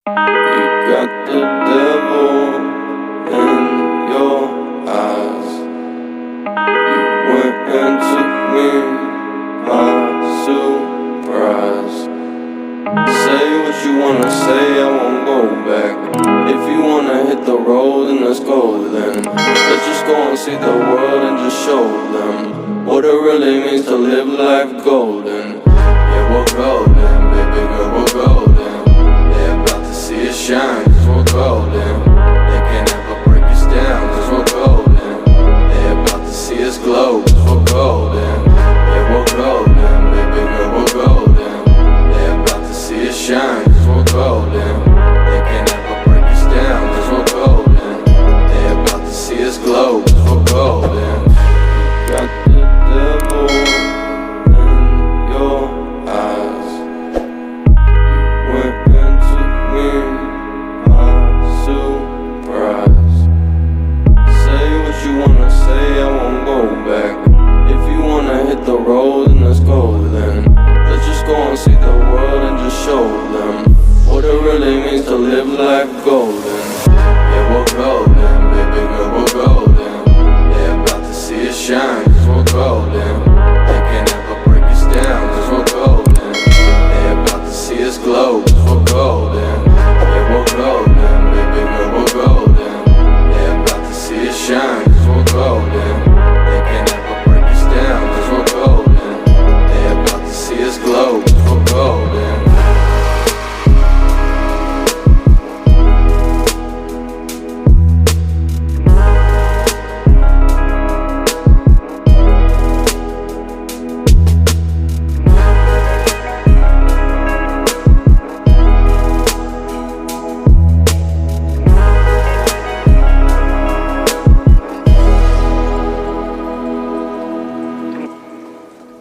You got the devil in your eyes. You went and took me by surprise. Say what you wanna say, I won't go back. If you wanna hit the road, then let's go then. Let's just go and see the world and just show them what it really means to live life golden. Yeah, we're golden, baby girl, we're golden. They're about to see us shine, cause we're golden. They can't ever break us down, cause we're golden. They're about to see us glow, cause we're golden. Yeah, we're golden, baby girl, we're golden. They're about to see us shine, cause we're golden. They can't ever break us down, cause we're golden. They're about to see us glow, cause we're golden. Got the devil in your eyes. You went and took me by surprise. Say what you wanna say, I won't go back. If you wanna hit the road, then let's go then. Let's just go and see the world and just show them what it really means to live life golden.